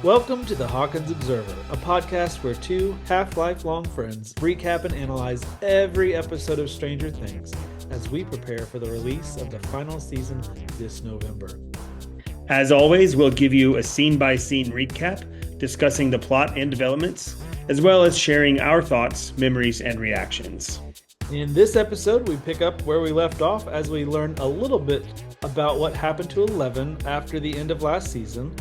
Welcome to the Hawkins Observer, a podcast where two half-lifelong friends recap and analyze every episode of Stranger Things as we prepare for the release of the final season this November. As always, we'll give you a scene-by-scene recap, discussing the plot and developments, as well as sharing our thoughts, memories, and reactions. In this episode, we pick up where we left off as we learn a little bit about what happened to Eleven after the end of last season.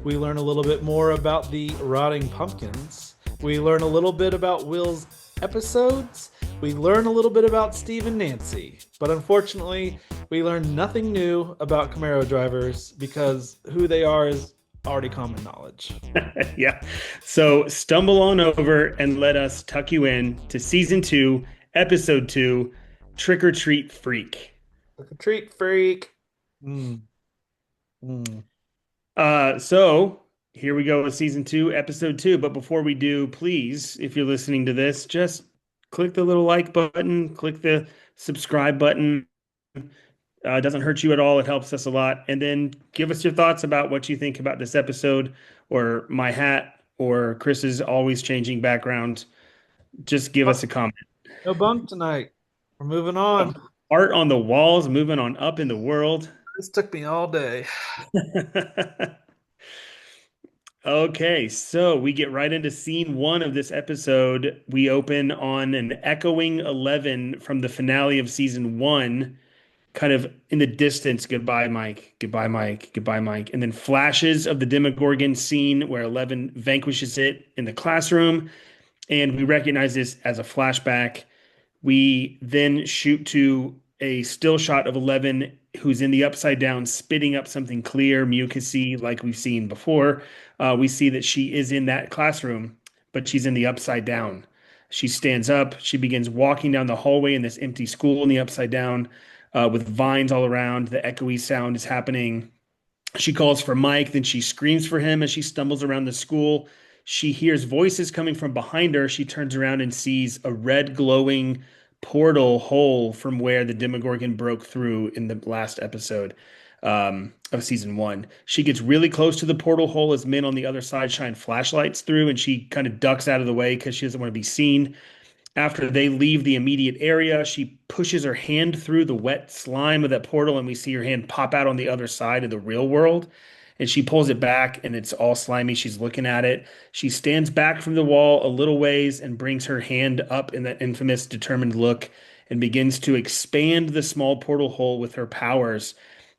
We learn a little bit more about the rotting pumpkins. We learn a little bit about Will's episodes. We learn a little bit about Steve and Nancy. But unfortunately, we learn nothing new about Camaro drivers because who they are is already common knowledge. Yeah. So stumble on over and let us tuck you in to season 2, episode 2, Trick or Treat Freak. Trick or treat freak. So here we go with season 2, episode 2. But before we do, please, if you're listening to this, just click the little like button, click the subscribe button. It doesn't hurt you at all. It helps us a lot. And then give us your thoughts about what you think about this episode or my hat or Chris's always changing background. Just give us a comment. No bunk tonight. We're moving on. Art on the walls, moving on up in the world. This took me all day. Okay, so we get right into scene 1 of this episode. We open on an echoing 11 from the finale of season 1, kind of in the distance. Goodbye, Mike. Goodbye, Mike. Goodbye, Mike. And then flashes of the Demogorgon scene where 11 vanquishes it in the classroom. And we recognize this as a flashback. We then shoot to a still shot of 11 who's in the upside down, spitting up something clear, mucousy, like we've seen before. We see that she is in that classroom, but she's in the upside down. She stands up. She begins walking down the hallway in this empty school in the upside down with vines all around. The echoey sound is happening. She calls for Mike. Then she screams for him as she stumbles around the school. She hears voices coming from behind her. She turns around and sees a red glowing portal hole from where the Demogorgon broke through in the last episode of season 1. She gets really close to the portal hole as men on the other side shine flashlights through, and she kind of ducks out of the way because she doesn't want to be seen. After they leave the immediate area, she pushes her hand through the wet slime of that portal, and we see her hand pop out on the other side of the real world. And she pulls it back, and it's all slimy. She's looking at it. She stands back from the wall a little ways and brings her hand up in that infamous determined look and begins to expand the small portal hole with her powers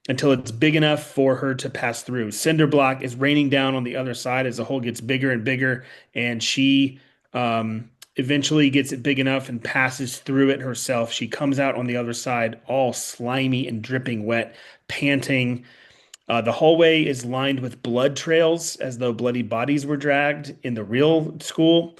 until it's big enough for her to pass through. Cinder block is raining down on the other side as the hole gets bigger and bigger, and she eventually gets it big enough and passes through it herself. She comes out on the other side all slimy and dripping wet, panting. The hallway is lined with blood trails as though bloody bodies were dragged in the real school.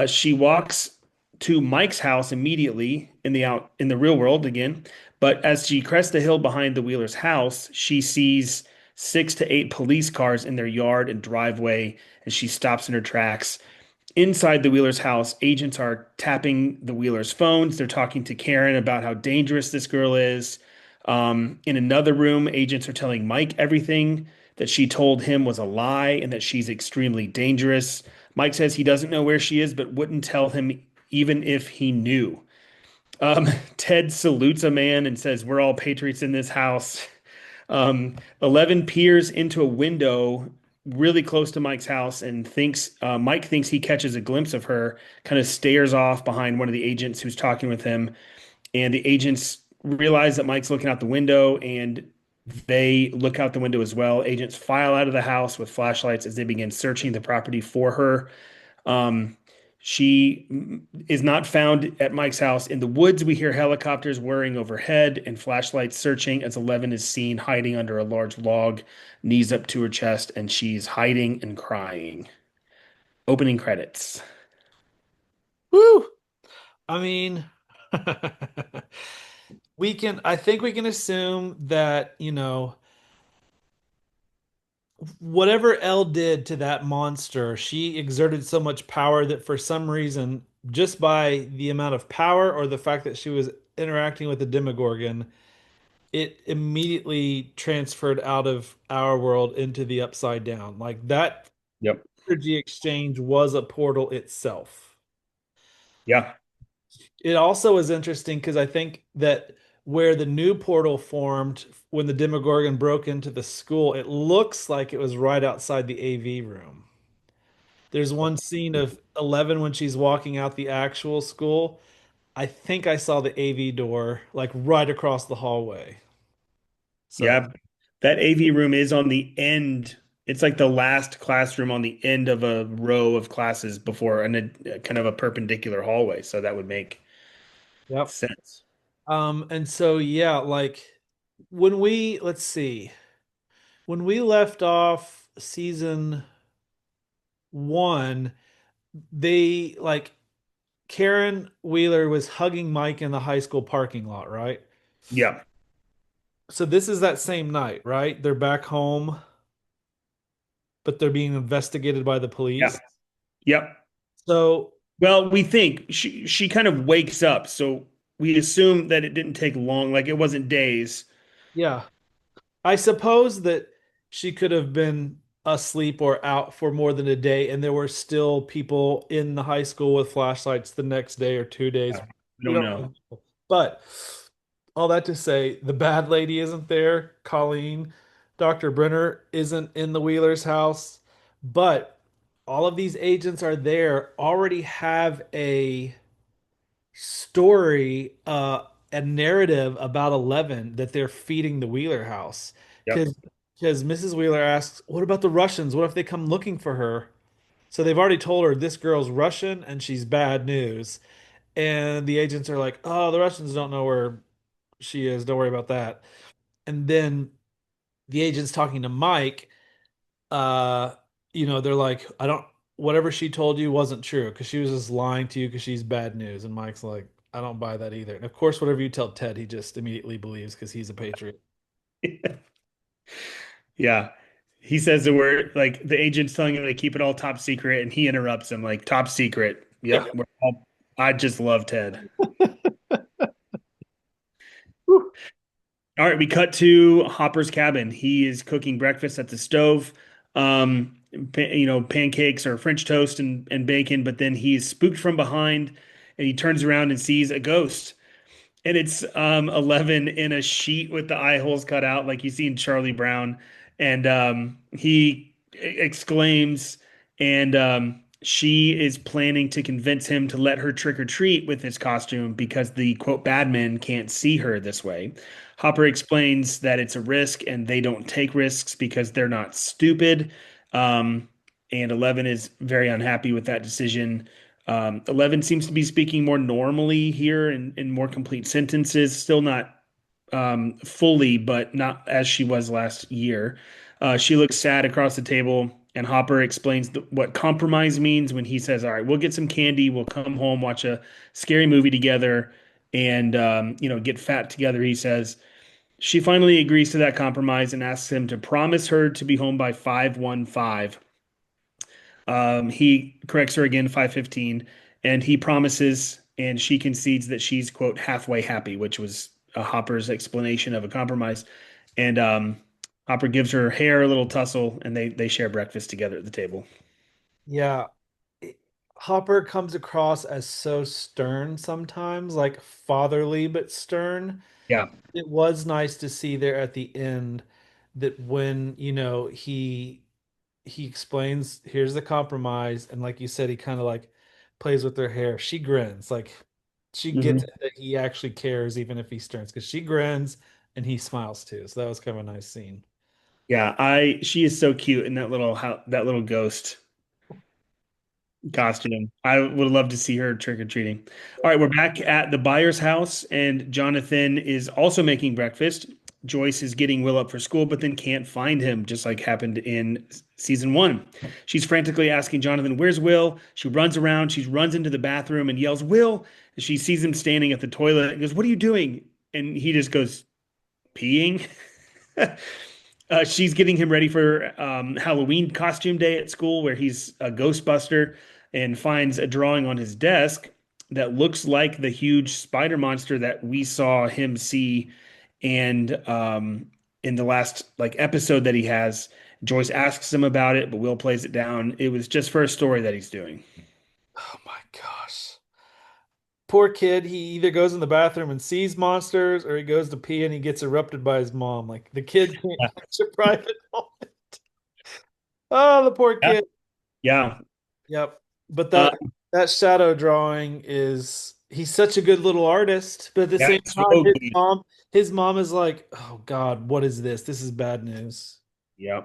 She walks to Mike's house immediately in the real world again. But as she crests the hill behind the Wheeler's house, she sees 6 to 8 police cars in their yard and driveway, and she stops in her tracks. Inside the Wheeler's house, agents are tapping the Wheeler's phones. They're talking to Karen about how dangerous this girl is. In another room, agents are telling Mike everything that she told him was a lie and that she's extremely dangerous. Mike says he doesn't know where she is, but wouldn't tell him even if he knew. Ted salutes a man and says, "We're all patriots in this house." 11 peers into a window really close to Mike's house and Mike thinks he catches a glimpse of her, kind of stares off behind one of the agents who's talking with him. And the agents realize that Mike's looking out the window, and they look out the window as well. Agents file out of the house with flashlights as they begin searching the property for her. She is not found at Mike's house. In the woods, we hear helicopters whirring overhead and flashlights searching as 11 is seen hiding under a large log, knees up to her chest, and she's hiding and crying. Opening credits. Woo! I mean, I think we can assume that, whatever Elle did to that monster, she exerted so much power that for some reason, just by the amount of power or the fact that she was interacting with the Demogorgon, it immediately transferred out of our world into the upside down. Like Yep. Energy exchange was a portal itself. Yeah. It also is interesting because I think that where the new portal formed when the Demogorgon broke into the school, it looks like it was right outside the AV room. There's one scene of 11 when she's walking out the actual school. I think I saw the AV door like right across the hallway. So, Yeah. That AV room is on the end. It's like the last classroom on the end of a row of classes before a kind of a perpendicular hallway. So that would make yep. sense. And so yeah, like when we let's see, when we left off season one, they like Karen Wheeler was hugging Mike in the high school parking lot, right? Yeah. So this is that same night, right? They're back home, but they're being investigated by the Yeah. police. Yep. So Well, we think she kind of wakes up, so we assume that it didn't take long, like it wasn't days. yeah, I suppose that she could have been asleep or out for more than a day, and there were still people in the high school with flashlights the next day or 2 days. We We don't don't know. really know. But all that to say, the bad lady isn't there. Colleen, Dr. Brenner isn't in the Wheeler's house, but all of these agents are there, already have story, a narrative about 11 that they're feeding the Wheeler house. Yep. Because Mrs. Wheeler asks, "What about the Russians? What if they come looking for her?" So they've already told her this girl's Russian and she's bad news. And the agents are like, "Oh, the Russians don't know where she is. Don't worry about that." And then the agent's talking to Mike. Uh, they're like, "I don't, whatever she told you wasn't true because she was just lying to you because she's bad news." And Mike's like, "I don't buy that either." And of course, whatever you tell Ted, he just immediately believes because he's a patriot. Yeah. He says the word like the agent's telling him to keep it all top secret, and he interrupts him like top secret. Yep. I just love Ted. Whew. All right, we cut to Hopper's cabin. He is cooking breakfast at the stove. Pancakes or French toast and bacon, but then he's spooked from behind and he turns around and sees a ghost. And it's 11 in a sheet with the eye holes cut out, like you see in Charlie Brown. And he exclaims, and she is planning to convince him to let her trick or treat with his costume because the quote bad men can't see her this way. Hopper explains that it's a risk and they don't take risks because they're not stupid. Um, and 11 is very unhappy with that decision. 11 seems to be speaking more normally here in more complete sentences, still not fully, but not as she was last year. She looks sad across the table, and Hopper explains what compromise means when he says, "All right, we'll get some candy, we'll come home, watch a scary movie together, and get fat together." He says. She finally agrees to that compromise and asks him to promise her to be home by 5:15. He corrects her again, 5:15, and he promises, and she concedes that she's, quote, halfway happy, which was Hopper's explanation of a compromise. And Hopper gives her hair a little tussle, and they share breakfast together at the table. Yeah. Hopper comes across as so stern sometimes, like fatherly but stern. Yeah. It was nice to see there at the end that when, he explains, here's the compromise, and like you said, he kind of like plays with her hair. She grins, like she gets Hmm. it that he actually cares, even if he sterns, because she grins and he smiles too. So that was kind of a nice scene. Yeah, she is so cute in that little ghost costume. I would love to see her trick or treating. All right, we're back at the buyer's house, and Jonathan is also making breakfast. Joyce is getting Will up for school, but then can't find him, just like happened in season one. She's frantically asking Jonathan, "Where's Will?" She runs around, she runs into the bathroom and yells, "Will!" And she sees him standing at the toilet and goes, "What are you doing?" And he just goes, "Peeing." She's getting him ready for Halloween costume day at school, where he's a Ghostbuster and finds a drawing on his desk that looks like the huge spider monster that we saw him see and in the last like episode that he has. Joyce asks him about it, but Will plays it down. It was just for a story that he's doing. Oh my gosh. Poor kid, he either goes in the bathroom and sees monsters or he goes to pee and he gets erupted by his mom. Like the kid can't catch a private moment. Oh, the poor Yeah. kid. Yeah. Yep. But Uh, that shadow drawing is he's such a good little artist, but at the yeah, same so time good. his mom is like, "Oh God, what is this? This is bad news." Yeah.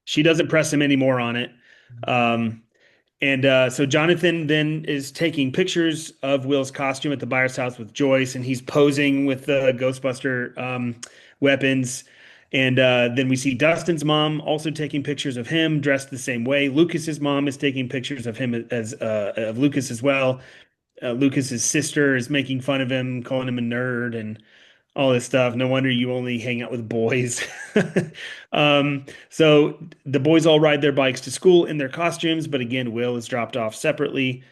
She doesn't press him anymore on it. Um, and so Jonathan then is taking pictures of Will's costume at the Byers house with Joyce, and he's posing with the Ghostbuster weapons. And then we see Dustin's mom also taking pictures of him dressed the same way. Lucas's mom is taking pictures of him as of Lucas as well. Lucas's sister is making fun of him, calling him a nerd, and all this stuff. No wonder you only hang out with boys. So the boys all ride their bikes to school in their costumes, but again, Will is dropped off separately.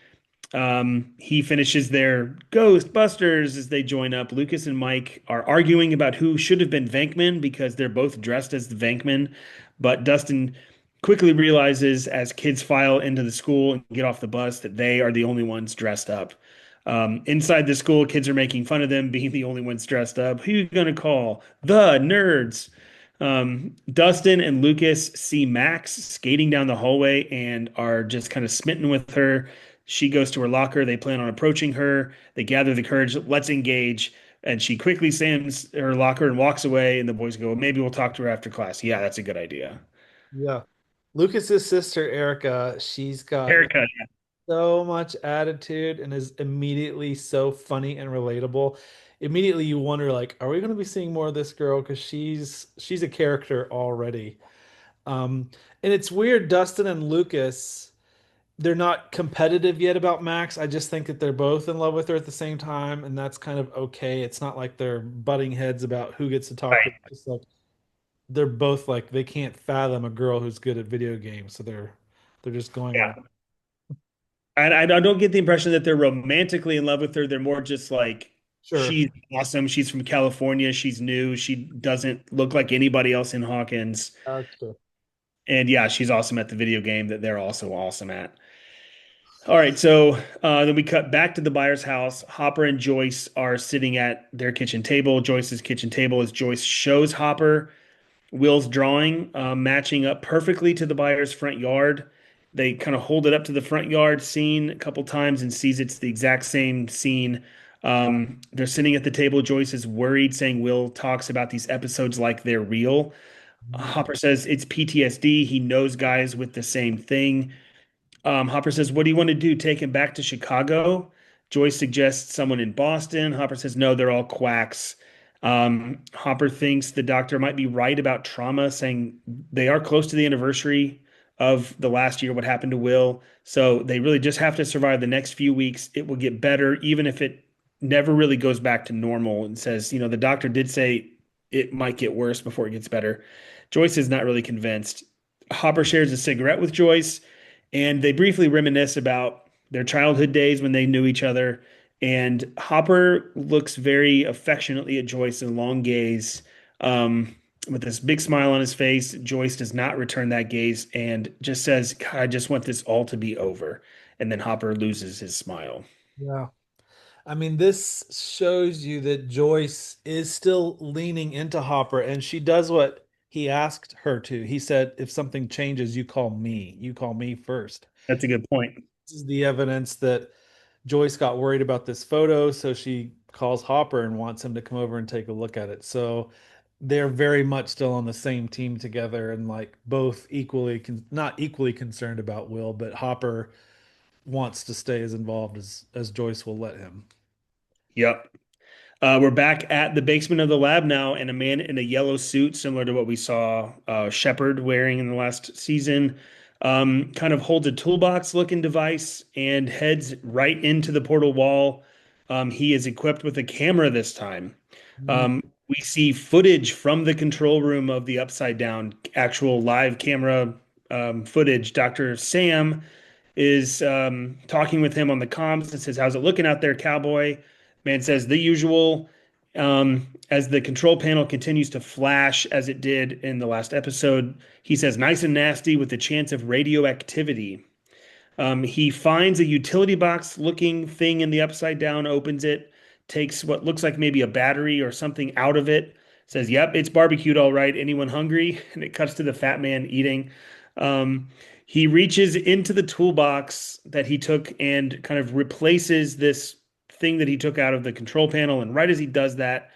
He finishes their Ghostbusters as they join up. Lucas and Mike are arguing about who should have been Venkman because they're both dressed as the Venkman. But Dustin quickly realizes as kids file into the school and get off the bus that they are the only ones dressed up. Inside the school, kids are making fun of them being the only ones dressed up. Who you gonna call? The nerds. Dustin and Lucas see Max skating down the hallway and are just kind of smitten with her. She goes to her locker. They plan on approaching her. They gather the courage. Let's engage. And she quickly slams her locker and walks away. And the boys go, maybe we'll talk to her after class. Yeah, that's a good idea. Yeah. Lucas's sister Erica, she's got Haircut. so much attitude and is immediately so funny and relatable. Immediately you wonder like, are we going to be seeing more of this girl? Because she's a character already. Um, and it's weird, Dustin and Lucas, they're not competitive yet about Max. I just think that they're both in love with her at the same time, and that's kind of okay. It's not like they're butting heads about who gets to talk to. Right. It's just like they're both like they can't fathom a girl who's good at video games, so they're just going along. Yeah. I don't get the impression that they're romantically in love with her. They're more just like, Sure, she's awesome. She's from California. She's new. She doesn't look like anybody else in Hawkins. that's true. And yeah, she's awesome at the video game that they're also awesome at. All right, so then we cut back to the buyer's house. Hopper and Joyce are sitting at their kitchen table. Joyce's kitchen table as Joyce shows Hopper Will's drawing, matching up perfectly to the buyer's front yard. They kind of hold it up to the front yard scene a couple times and sees it's the exact same scene. They're sitting at the table. Joyce is worried, saying Will talks about these episodes like they're real. Hopper says it's PTSD. He knows guys with the same thing. Hopper says, "What do you want to do? Take him back to Chicago?" Joyce suggests someone in Boston. Hopper says, "No, they're all quacks." Hopper thinks the doctor might be right about trauma, saying they are close to the anniversary of the last year, what happened to Will. So they really just have to survive the next few weeks. It will get better, even if it never really goes back to normal. And says, the doctor did say it might get worse before it gets better. Joyce is not really convinced. Hopper shares a cigarette with Joyce, and they briefly reminisce about their childhood days when they knew each other. And Hopper looks very affectionately at Joyce in a long gaze, with this big smile on his face. Joyce does not return that gaze and just says, "God, I just want this all to be over." And then Hopper loses his smile. Yeah. I mean, this shows you that Joyce is still leaning into Hopper, and she does what he asked her to. He said, if something changes, you call me. You call me first. That's a good point. This is the evidence that Joyce got worried about this photo, so she calls Hopper and wants him to come over and take a look at it. So they're very much still on the same team together and like both equally not equally concerned about Will, but Hopper wants to stay as involved as Joyce will let him. Yep. We're back at the basement of the lab now, and a man in a yellow suit, similar to what we saw Shepard wearing in the last season, kind of holds a toolbox looking device and heads right into the portal wall. He is equipped with a camera this time. Mm. We see footage from the control room of the Upside Down, actual live camera footage. Dr. Sam is talking with him on the comms and says, "How's it looking out there, cowboy?" Man says, "The usual." As the control panel continues to flash as it did in the last episode, he says, nice and nasty with the chance of radioactivity. He finds a utility box looking thing in the upside down, opens it, takes what looks like maybe a battery or something out of it, says, yep, it's barbecued all right. Anyone hungry? And it cuts to the fat man eating. Um, he reaches into the toolbox that he took and kind of replaces this thing that he took out of the control panel. And right as he does that,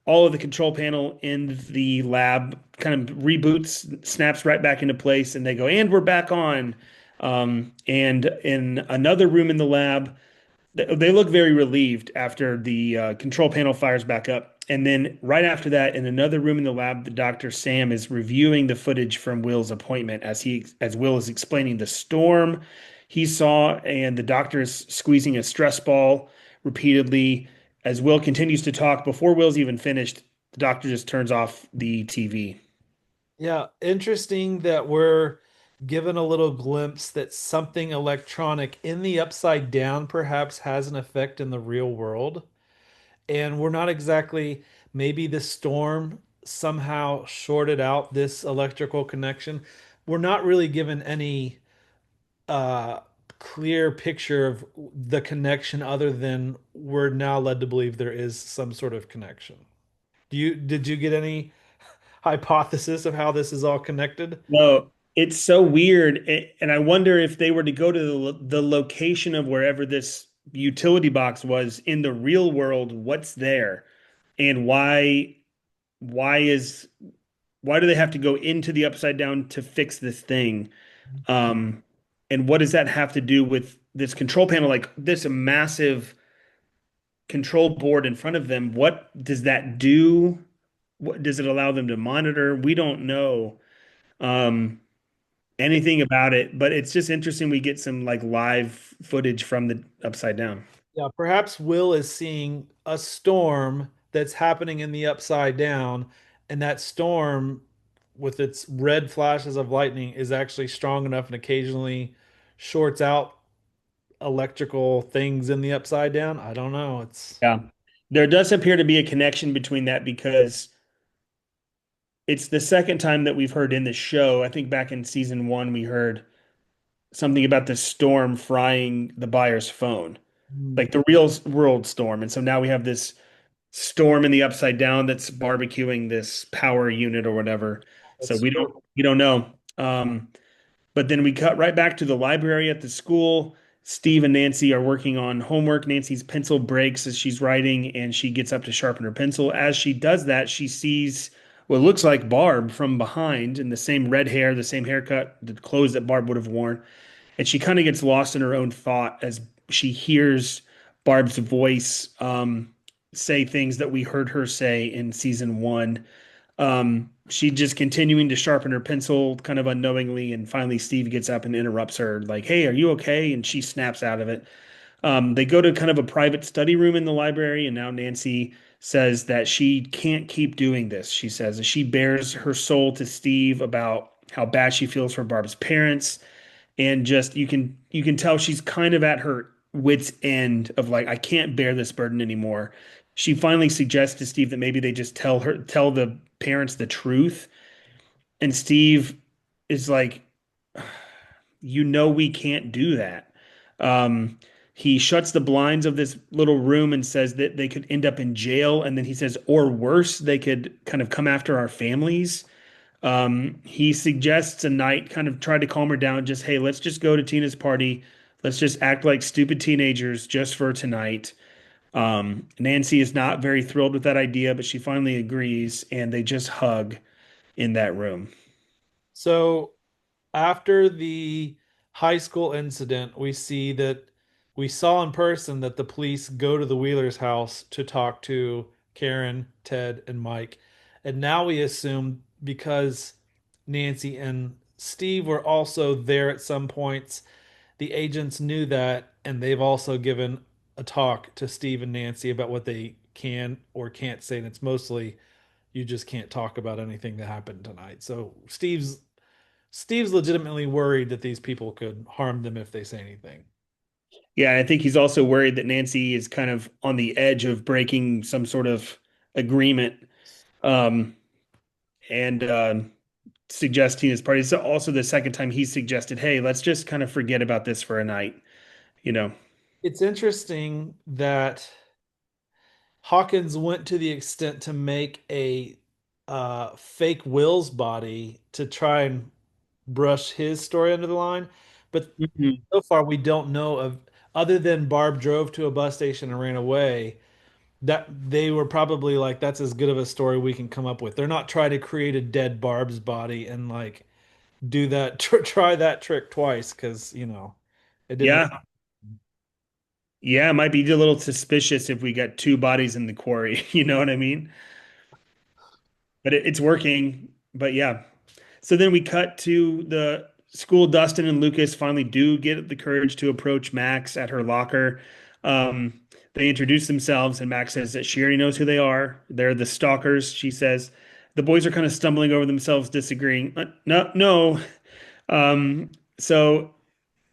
all of the control panel in the lab kind of reboots, snaps right back into place, and they go, and we're back on. And in another room in the lab, they look very relieved after the control panel fires back up. And then right after that, in another room in the lab, the Dr. Sam is reviewing the footage from Will's appointment as Will is explaining the storm he saw, and the doctor is squeezing a stress ball repeatedly. As Will continues to talk, before Will's even finished, the doctor just turns off the TV. Yeah, interesting that we're given a little glimpse that something electronic in the upside down perhaps has an effect in the real world. And we're not exactly, maybe the storm somehow shorted out this electrical connection. We're not really given any uh clear picture of the connection other than we're now led to believe there is some sort of connection. Did you get any hypothesis of how this is all connected? No, it's so weird. And I wonder if they were to go to the location of wherever this utility box was in the real world, what's there? And why is why do they have to go into the upside down to fix this thing? Um, and what does that have to do with this control panel? Like this massive control board in front of them, what does that do? What does it allow them to monitor? We don't know. Um, anything about it, but it's just interesting we get some like live footage from the upside down. Yeah, perhaps Will is seeing a storm that's happening in the upside down, and that storm, with its red flashes of lightning, is actually strong enough and occasionally shorts out electrical things in the upside down. I don't know. It's Yeah. There does appear to be a connection between that because it's the second time that we've heard in the show. I think back in season one, we heard something about the storm frying the buyer's phone, Hmm, like the real world storm. And so now we have this storm in the upside down that's barbecuing this power unit or whatever. So that's true. we don't know. But then we cut right back to the library at the school. Steve and Nancy are working on homework. Nancy's pencil breaks as she's writing, and she gets up to sharpen her pencil. As she does that, she sees what looks like Barb from behind in the same red hair, the same haircut, the clothes that Barb would have worn. And she kind of gets lost in her own thought as she hears Barb's voice say things that we heard her say in season one. She just continuing to sharpen her pencil kind of unknowingly, and finally Steve gets up and interrupts her, like, "Hey, are you okay?" And she snaps out of it. They go to kind of a private study room in the library, and now Nancy says that she can't keep doing this. She says that she bears her soul to Steve about how bad she feels for Barb's parents, and just you can tell she's kind of at her wit's end of like, I can't bear this burden anymore. She finally suggests to Steve that maybe they just tell the parents the truth, and Steve is like, we can't do that. He shuts the blinds of this little room and says that they could end up in jail, and then he says, or worse, they could kind of come after our families. He suggests a night, kind of try to calm her down. Just, hey, let's just go to Tina's party. Let's just act like stupid teenagers just for tonight. Nancy is not very thrilled with that idea, but she finally agrees, and they just hug in that room. So after the high school incident, we see that we saw in person that the police go to the Wheelers' house to talk to Karen, Ted, and Mike. And now we assume because Nancy and Steve were also there at some points, the agents knew that, and they've also given a talk to Steve and Nancy about what they can or can't say. And it's mostly you just can't talk about anything that happened tonight. So Steve's legitimately worried that these people could harm them if they say anything. Yeah, I think he's also worried that Nancy is kind of on the edge of breaking some sort of agreement, um, and suggesting his party. It's also the second time he suggested, "Hey, let's just kind of forget about this for a night." You know. It's interesting that Hawkins went to the extent to make a fake Will's body to try and brush his story under the line. But Mhm. so far, we don't know of, other than Barb drove to a bus station and ran away, that they were probably like, that's as good of a story we can come up with. They're not trying to create a dead Barb's body and like do that, try that trick twice because, it didn't work. Yeah, yeah, it might be a little suspicious if we got two bodies in the quarry. You know what I mean? But it's working. But yeah. So then we cut to the school. Dustin and Lucas finally do get the courage to approach Max at her locker. They introduce themselves, and Max says that she already knows who they are. They're the stalkers, she says. The boys are kind of stumbling over themselves, disagreeing. No, no. So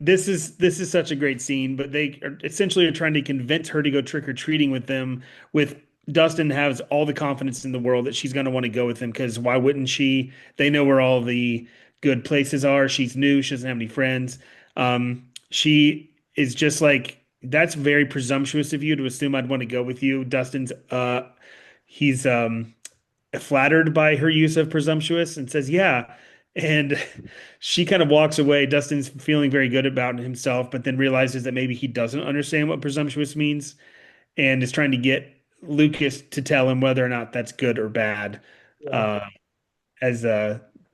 this is such a great scene, but they are essentially are trying to convince her to go trick or treating with them. With Dustin has all the confidence in the world that she's going to want to go with them because why wouldn't she? They know where all the good places are. She's new. She doesn't have any friends. She is just like that's very presumptuous of you to assume I'd want to go with you. Dustin's he's flattered by her use of presumptuous and says, "Yeah." And she kind of walks away. Dustin's feeling very good about himself, but then realizes that maybe he doesn't understand what presumptuous means and is trying to get Lucas to tell him whether or not that's good or bad Yeah. uh, as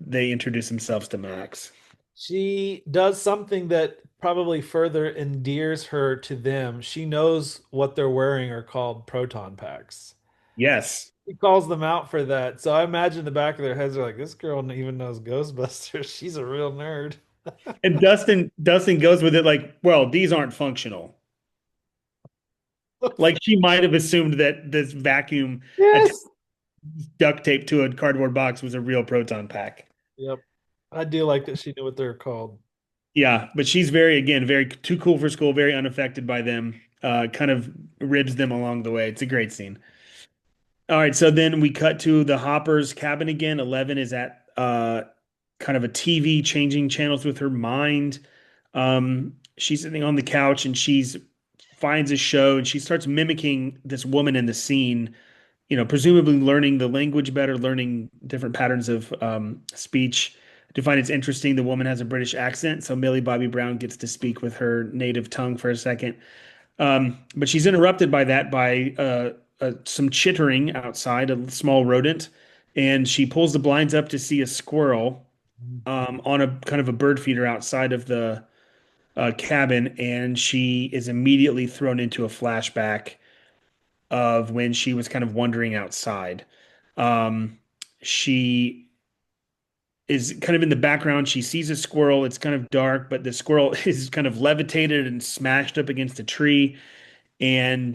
they introduce themselves to Max. She does something that probably further endears her to them. She knows what they're wearing are called proton packs. Yes. He calls them out for that. So I imagine the back of their heads are like, this girl even knows Ghostbusters. She's a real nerd. And Dustin goes with it like, well, these aren't functional. Like she might have assumed that this vacuum Yes. duct tape to a cardboard box was a real proton pack. Yep. I do like that she knew what they're called. Yeah, but she's very, again, very too cool for school, very unaffected by them. Kind of ribs them along the way. It's a great scene. All right, so then we cut to the Hopper's cabin again. 11 is at kind of a TV changing channels with her mind. She's sitting on the couch and she's finds a show and she starts mimicking this woman in the scene, presumably learning the language better, learning different patterns of speech. I do find it's interesting. The woman has a British accent, so Millie Bobby Brown gets to speak with her native tongue for a second. But she's interrupted by that by some chittering outside, a small rodent, and she pulls the blinds up to see a squirrel on a kind of a bird feeder outside of the cabin, and she is immediately thrown into a flashback of when she was kind of wandering outside. Um, she is kind of in the background. She sees a squirrel. It's kind of dark, but the squirrel is kind of levitated and smashed up against a tree. And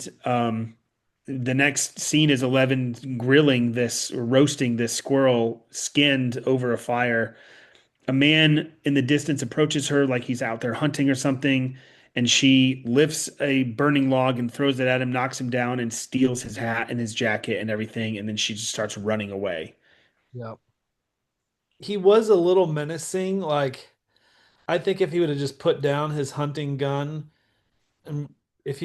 the next scene is 11 grilling this, roasting this squirrel skinned over a fire. A man in the distance approaches her like he's out there hunting or something, and she lifts a burning log and throws it at him, knocks him down, and steals his hat and his jacket and everything. And then she just starts running away. Yep. He was a little menacing. Like, I think if he would have just put down his hunting gun and if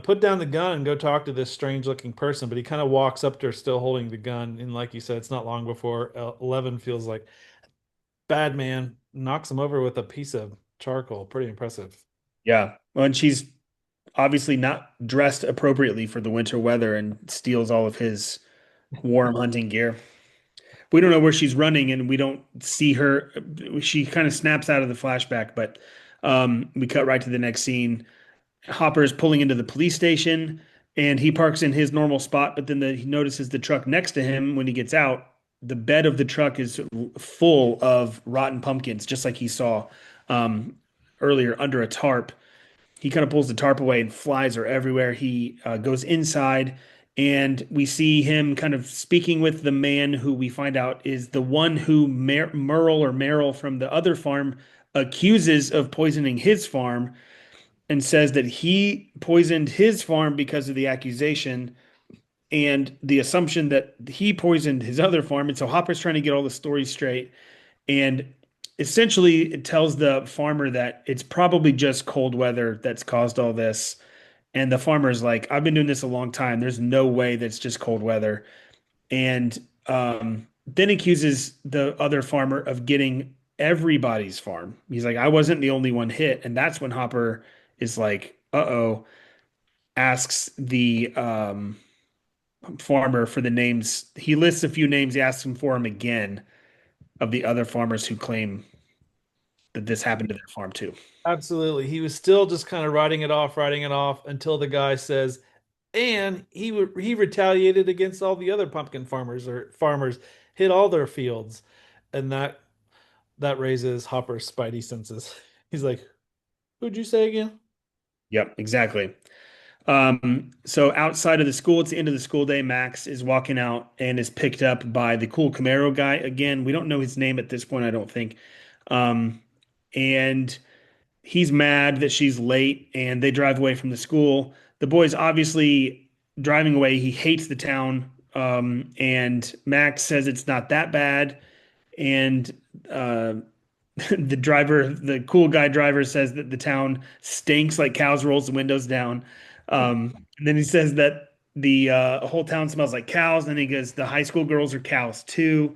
put down the gun and go talk to this strange looking person, but he kind of walks up to her still holding the gun. And like you said, it's not long before 11 feels like bad man knocks him over with a piece of charcoal. Pretty impressive. Yeah. Well, and she's obviously not dressed appropriately for the winter weather and steals all of his warm hunting gear. We don't know where she's running and we don't see her. She kind of snaps out of the flashback, but we cut right to the next scene. Hopper is pulling into the police station and he parks in his normal spot, but then he notices the truck next to him when he gets out. The bed of the truck is full of rotten pumpkins, just like he saw um, earlier under a tarp. He kind of pulls the tarp away and flies are everywhere. He goes inside and we see him kind of speaking with the man who we find out is the one who Merle or Merrill from the other farm accuses of poisoning his farm and says that he poisoned his farm because of the accusation. and the assumption that he poisoned his other farm. And so Hopper's trying to get all the stories straight. And essentially, it tells the farmer that it's probably just cold weather that's caused all this. And the farmer's like, I've been doing this a long time. There's no way that's just cold weather. And then accuses the other farmer of getting everybody's farm. He's like, I wasn't the only one hit. And that's when Hopper is like, uh-oh, asks the farmer for the names. He lists a few names. He asks him for them again of the other farmers who claim that this happened to their farm too. Absolutely. He was still just kind of writing it off until the guy says, and he retaliated against all the other pumpkin farmers, hit all their fields, and that raises Hopper's spidey senses. He's like, "Who'd you say again?" Yep, exactly. So outside of the school, it's the end of the school day. Max is walking out and is picked up by the cool Camaro guy. Again, we don't know his name at this point, I don't think. Um, and he's mad that she's late and they drive away from the school. The boy's obviously driving away. He hates the town. And Max says it's not that bad. And uh, the driver, the cool guy driver, says that the town stinks like cows, rolls the windows down. And then he says that the whole town smells like cows. And then he goes, the high school girls are cows too.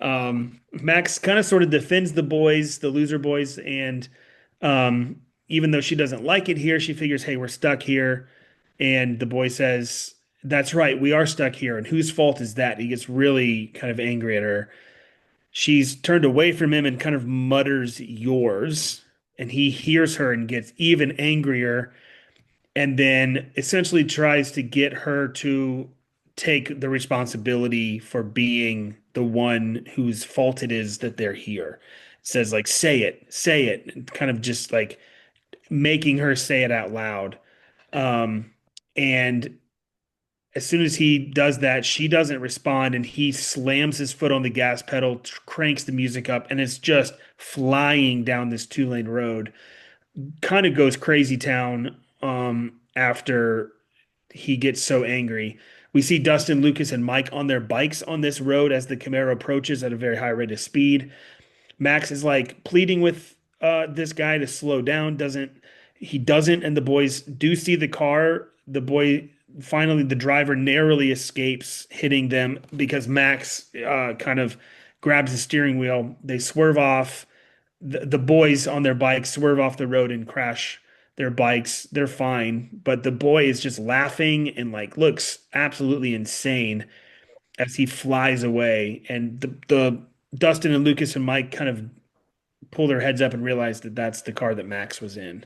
Max kind of sort of defends the boys, the loser boys, and even though she doesn't like it here, she figures, hey, we're stuck here. And the boy says, that's right, we are stuck here. And whose fault is that? He gets really kind of angry at her. She's turned away from him and kind of mutters, yours. And he hears her and gets even angrier and then essentially tries to get her to take the responsibility for being the one whose fault it is that they're here. Says like, say it, and kind of just like making her say it out loud. Um, and as soon as he does that, she doesn't respond, and he slams his foot on the gas pedal, cranks the music up, and it's just flying down this two-lane road. Kind of goes crazy town after he gets so angry. We see Dustin, Lucas, and Mike on their bikes on this road as the Camaro approaches at a very high rate of speed. Max is like pleading with this guy to slow down. Doesn't, and the boys do see the car. The boy finally, the driver narrowly escapes hitting them because Max kind of grabs the steering wheel. They swerve off. The boys on their bikes swerve off the road and crash their bikes. They're fine, but the boy is just laughing and like looks absolutely insane as he flies away. And the Dustin and Lucas and Mike kind of pull their heads up and realize that that's the car that Max was in.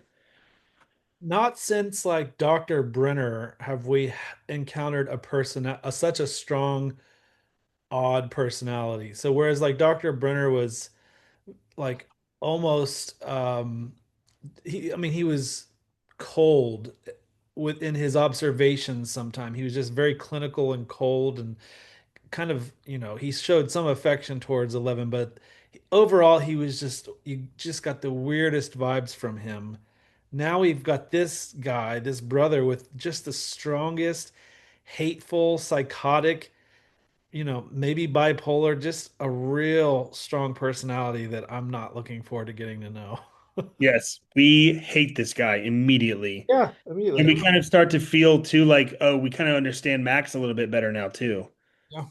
Not since like Dr. Brenner have we encountered such a strong, odd personality. So whereas like Dr. Brenner was like almost he was cold within his observations sometimes. He was just very clinical and cold and kind of, he showed some affection towards Eleven, but overall he was just you just got the weirdest vibes from him. Now we've got this guy, this brother with just the strongest, hateful, psychotic, maybe bipolar, just a real strong personality that I'm not looking forward to getting to know. Yes, we hate this guy immediately. Yeah, And immediately. we kind of start to feel too like, oh, we kind of understand Max a little bit better now too. Yeah.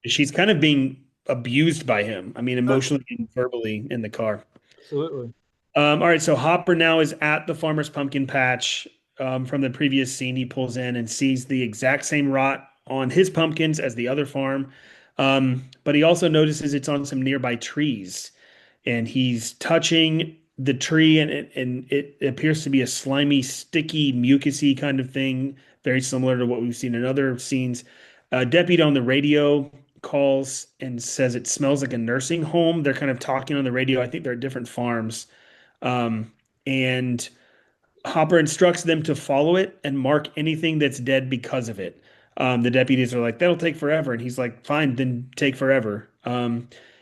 She's kind of being abused by him. I mean, emotionally and verbally in the car. Absolutely. All right, so Hopper now is at the farmer's pumpkin patch. From the previous scene, he pulls in and sees the exact same rot on his pumpkins as the other farm. But he also notices it's on some nearby trees, and he's touching the tree, and it appears to be a slimy, sticky, mucusy kind of thing, very similar to what we've seen in other scenes. A deputy on the radio calls and says it smells like a nursing home. They're kind of talking on the radio. I think they're at different farms. And Hopper instructs them to follow it and mark anything that's dead because of it. The deputies are like, that'll take forever. And he's like, fine, then take forever.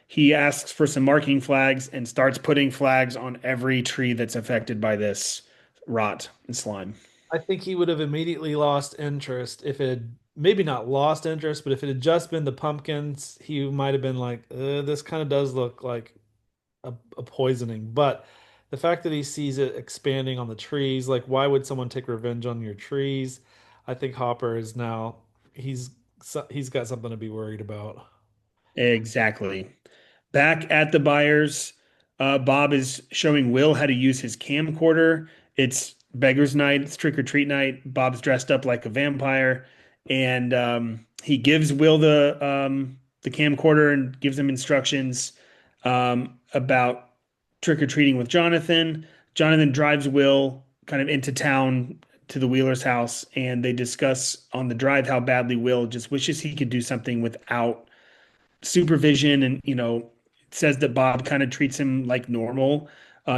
He asks for some marking flags and starts putting flags on every tree that's affected by this rot and slime. I think he would have immediately lost interest if it had maybe not lost interest, but if it had just been the pumpkins, he might have been like, this kind of does look like a poisoning. But the fact that he sees it expanding on the trees, like, why would someone take revenge on your trees? I think Hopper is now he's he's got something to be worried about. Exactly. Back at the buyers, Bob is showing Will how to use his camcorder. It's Beggar's Night, it's trick or treat night. Bob's dressed up like a vampire, and he gives Will the camcorder and gives him instructions about trick or treating with Jonathan. Jonathan drives Will kind of into town to the Wheeler's house, and they discuss on the drive how badly Will just wishes he could do something without supervision, and says that Bob kind of treats him like normal.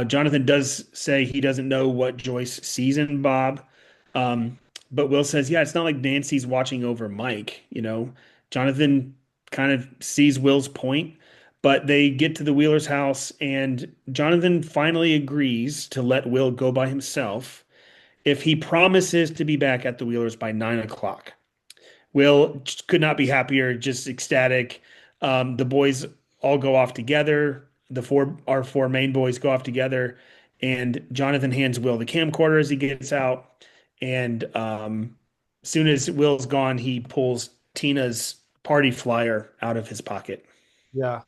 Jonathan does say he doesn't know what Joyce sees in Bob, um, but Will says, "Yeah, it's not like Nancy's watching over Mike." Jonathan kind of sees Will's point, but they get to the Wheeler's house, and Jonathan finally agrees to let Will go by himself if he promises to be back at the Wheelers by 9 o'clock. Will could not be happier, just ecstatic. The boys all go off together. Our four main boys go off together, and Jonathan hands Will the camcorder as he gets out. And as soon as Will's gone, he pulls Tina's party flyer out of his pocket. Yeah.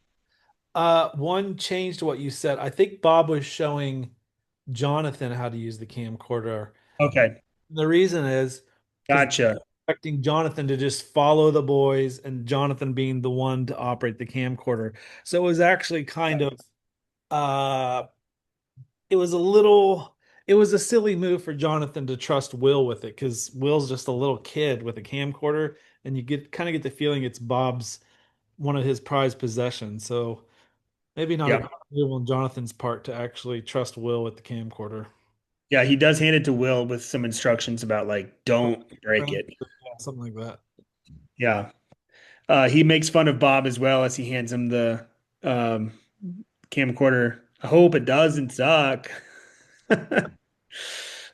One change to what you said. I think Bob was showing Jonathan how to use the camcorder. Okay, The reason is because gotcha. expecting Jonathan to just follow the boys and Jonathan being the one to operate the camcorder. So it was actually kind of uh it was a little it was a silly move for Jonathan to trust Will with it because Will's just a little kid with a camcorder, and you get the feeling it's Bob's one of his prized possessions. So maybe not a Yeah, good move on Jonathan's part to actually trust Will with the camcorder. yeah. He does hand it to Will with some instructions about like don't break it. Yeah, something like that. Yeah. He makes fun of Bob as well as he hands him the um, camcorder. I hope it doesn't suck.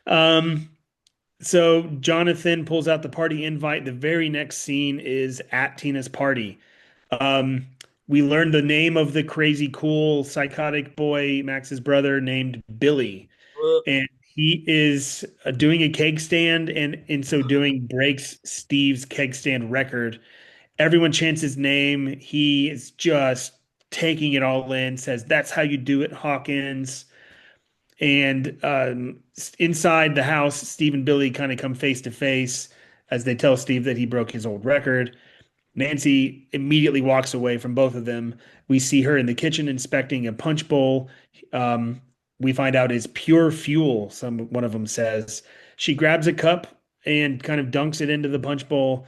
um, so Jonathan pulls out the party invite. The very next scene is at Tina's party. Um, we learned the name of the crazy, cool, psychotic boy, Max's brother, named Billy, and he is doing a keg stand, and in so doing breaks Steve's keg stand record. Everyone chants his name. He is just taking it all in, says, "That's how you do it, Hawkins." And inside the house, Steve and Billy kind of come face to face as they tell Steve that he broke his old record. Nancy immediately walks away from both of them. We see her in the kitchen inspecting a punch bowl. Um, we find out is pure fuel, one of them says. She grabs a cup and kind of dunks it into the punch bowl.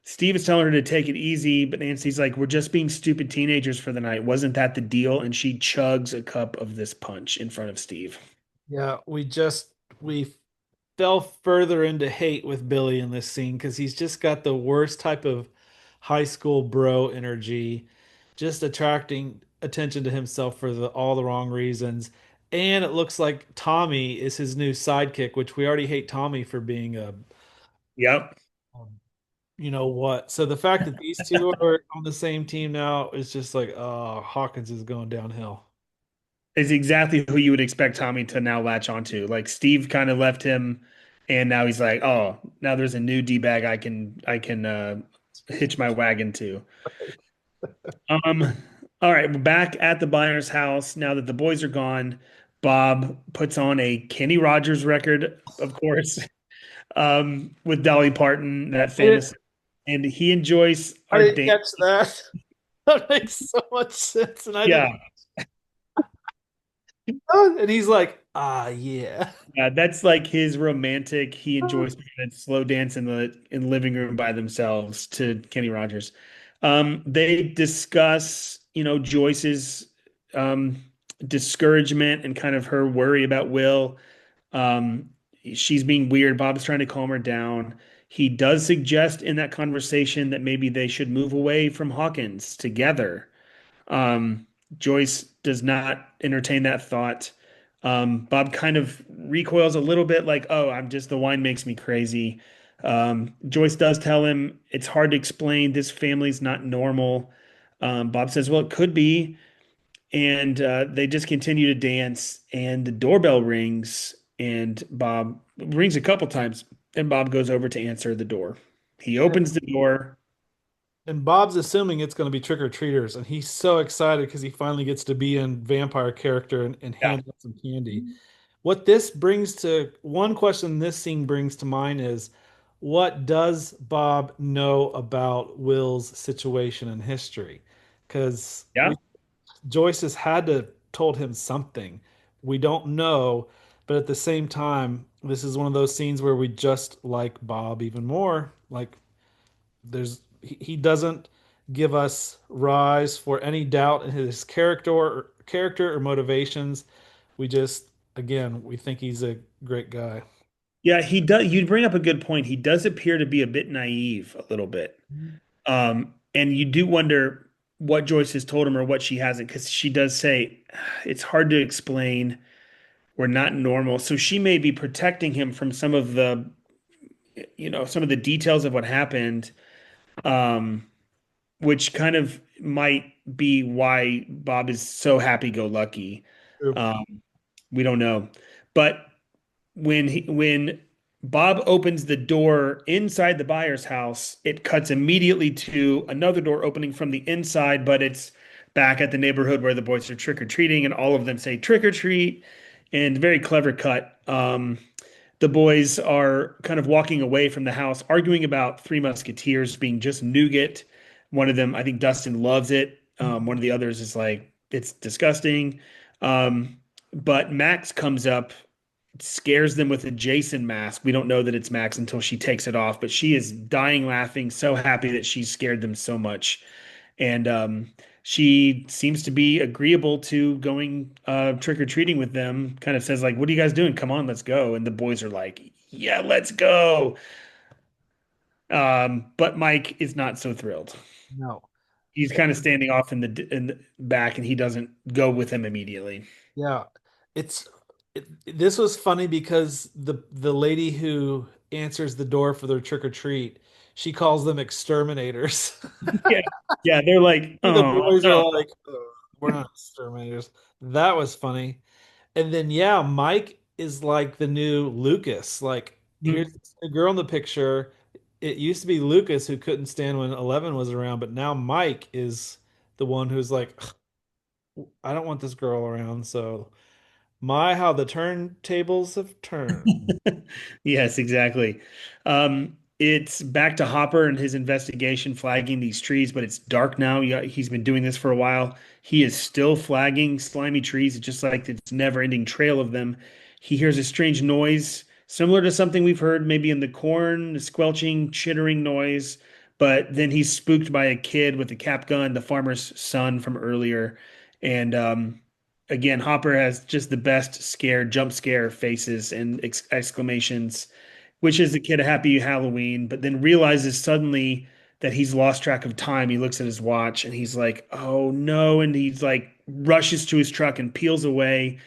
Steve is telling her to take it easy, but Nancy's like, "We're just being stupid teenagers for the night. Wasn't that the deal?" And she chugs a cup of this punch in front of Steve. Yeah, we fell further into hate with Billy in this scene because he's just got the worst type of high school bro energy, just attracting attention to himself for all the wrong reasons. And it looks like Tommy is his new sidekick, which we already hate Tommy for being Yep. um, you know what. So the fact that these two are on the same team now is just like, oh, Hawkins is going downhill. Is exactly who you would expect Tommy to now latch onto. Like Steve kind of left him, and now he's like, "Oh, now there's a new D bag I can hitch my wagon to." Um, all right, we're back at the buyer's house now that the boys are gone. Bob puts on a Kenny Rogers record, of course, with Dolly Parton, that I didn't, famous, and he enjoys I our didn't dance. catch that. That makes so much sense, and I didn't. Yeah, And he's like, ah, yeah. yeah, that's like his romantic. He enjoys that slow dance in the living room by themselves to Kenny Rogers. They discuss, Joyce's um, discouragement and kind of her worry about Will. Um, she's being weird. Bob's trying to calm her down. He does suggest in that conversation that maybe they should move away from Hawkins together. Um, Joyce does not entertain that thought. Bob kind of recoils a little bit, like, "Oh, I'm just the wine makes me crazy." Joyce does tell him it's hard to explain. This family's not normal. Bob says, well, it could be. And they just continue to dance, and the doorbell rings, and Bob rings a couple times, and Bob goes over to answer the door. He And, opens the door. and Bob's assuming it's going to be trick-or-treaters, and he's so excited because he finally gets to be in vampire character and Yeah. hand out some candy. What this brings to one question this scene brings to mind is what does Bob know about Will's situation and history? Because Yeah. Joyce has had to told him something. We don't know, but at the same time, this is one of those scenes where we just like Bob even more. Like he doesn't give us rise for any doubt in his character or motivations. We just again, we think he's a great guy. Yeah, he does. You bring up a good point. He does appear to be a bit naive, a little bit. And you do wonder what Joyce has told him or what she hasn't, because she does say it's hard to explain. We're not normal. So she may be protecting him from some of some of the details of what happened, um, which kind of might be why Bob is so happy-go-lucky. True. Um, we don't know. But when Bob opens the door inside the buyer's house, it cuts immediately to another door opening from the inside, but it's back at the neighborhood where the boys are trick-or-treating, and all of them say trick or treat, and very clever cut. The boys are kind of walking away from the house, arguing about Three Musketeers being just nougat. One of them, I think Dustin loves it. One of the others is like, it's disgusting. But Max comes up, scares them with a Jason mask. We don't know that it's Max until she takes it off, but she is dying laughing, so happy that she scared them so much. And she seems to be agreeable to going trick-or-treating with them. Kind of says like, "What are you guys doing? Come on, let's go." And the boys are like, "Yeah, let's go." But Mike is not so thrilled. No. He's kind of standing off in the back, and he doesn't go with him immediately. Yeah. It's this was funny because the lady who answers the door for their trick or treat, she calls them exterminators. Yeah, yeah, they're like, The "Oh boys are no." like, "Ugh, we're not exterminators." That was funny. And then yeah, Mike is like the new Lucas. Like here's the girl in the picture. It used to be Lucas who couldn't stand when 11 was around, but now Mike is the one who's like, "Ugh, I don't want this girl around." So my how the turntables have turned. Yes, exactly. It's back to Hopper and his investigation flagging these trees, but it's dark now. Yeah, he's been doing this for a while. He is still flagging slimy trees. It's just like this never-ending trail of them. He hears a strange noise, similar to something we've heard maybe in the corn, the squelching, chittering noise. But then he's spooked by a kid with a cap gun, the farmer's son from earlier. And again, Hopper has just the best jump scare faces and exclamations, wishes the kid a happy Halloween, but then realizes suddenly that he's lost track of time. He looks at his watch and he's like, oh no. And he's like, rushes to his truck and peels away.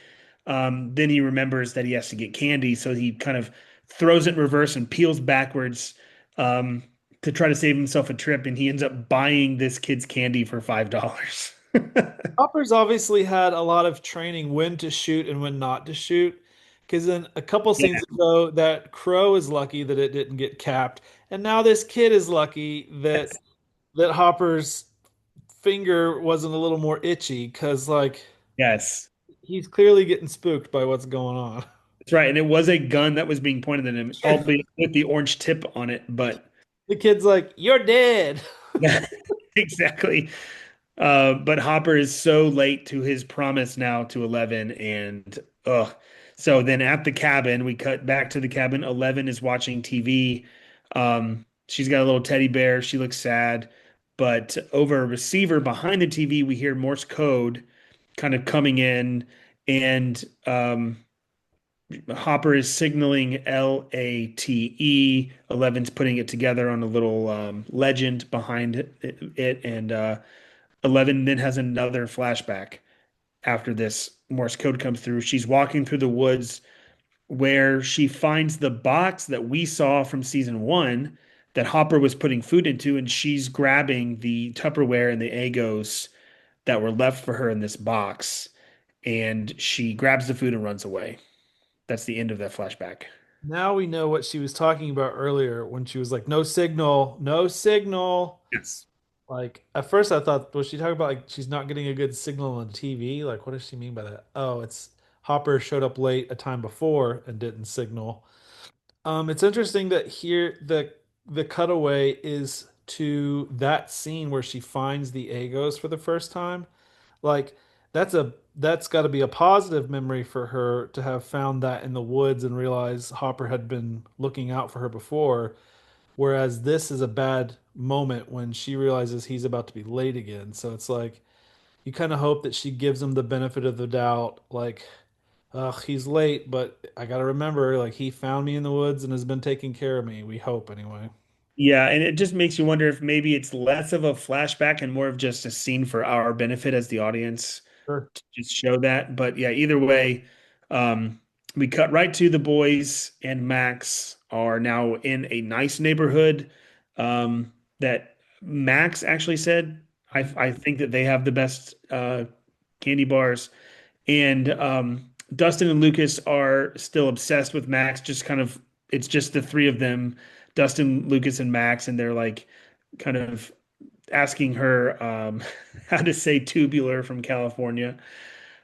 Then he remembers that he has to get candy. So he kind of throws it in reverse and peels backwards um, to try to save himself a trip. And he ends up buying this kid's candy for $5. Hopper's obviously had a lot of training when to shoot and when not to shoot. Because in a couple Yeah. scenes ago, that crow is lucky that it didn't get capped, and now this kid is lucky that Yes. Hopper's finger wasn't a little more itchy because like Yes. he's clearly getting spooked by what's going on. That's right. And it was a gun that was being pointed at him, albeit with the orange tip on it. But The kid's like, "You're dead." yeah, exactly. But Hopper is so late to his promise now to 11. And so then at the cabin, we cut back to the cabin. 11 is watching TV. She's got a little teddy bear. She looks sad. But over a receiver behind the TV, we hear Morse code kind of coming in. And Hopper is signaling LATE. 11's putting it together on a little legend behind it. And 11 then has another flashback after this Morse code comes through. She's walking through the woods where she finds the box that we saw from season one that Hopper was putting food into, and she's grabbing the Tupperware and the Egos that were left for her in this box, and she grabs the food and runs away. That's the end of that flashback. Now we know what she was talking about earlier when she was like, no signal, no signal. Yes. Like at first I thought, was she talking about like she's not getting a good signal on TV? Like what does she mean by that? Oh, it's Hopper showed up late a time before and didn't signal. It's interesting that here the cutaway is to that scene where she finds the Agos for the first time. Like that's got to be a positive memory for her to have found that in the woods and realize Hopper had been looking out for her before. Whereas this is a bad moment when she realizes he's about to be late again. So it's like you kind of hope that she gives him the benefit of the doubt, like, ugh, he's late, but I gotta remember, like, he found me in the woods and has been taking care of me. We hope anyway. Yeah, and it just makes you wonder if maybe it's less of a flashback and more of just a scene for our benefit as the audience Sure. to just show that. But yeah, either way, um, we cut right to the boys and Max are now in a nice neighborhood that Max actually said, I think that they have the best candy bars. And Dustin and Lucas are still obsessed with Max, just kind of, it's just the three of them, Dustin, Lucas, and Max, and they're like kind of asking her how to say tubular from California.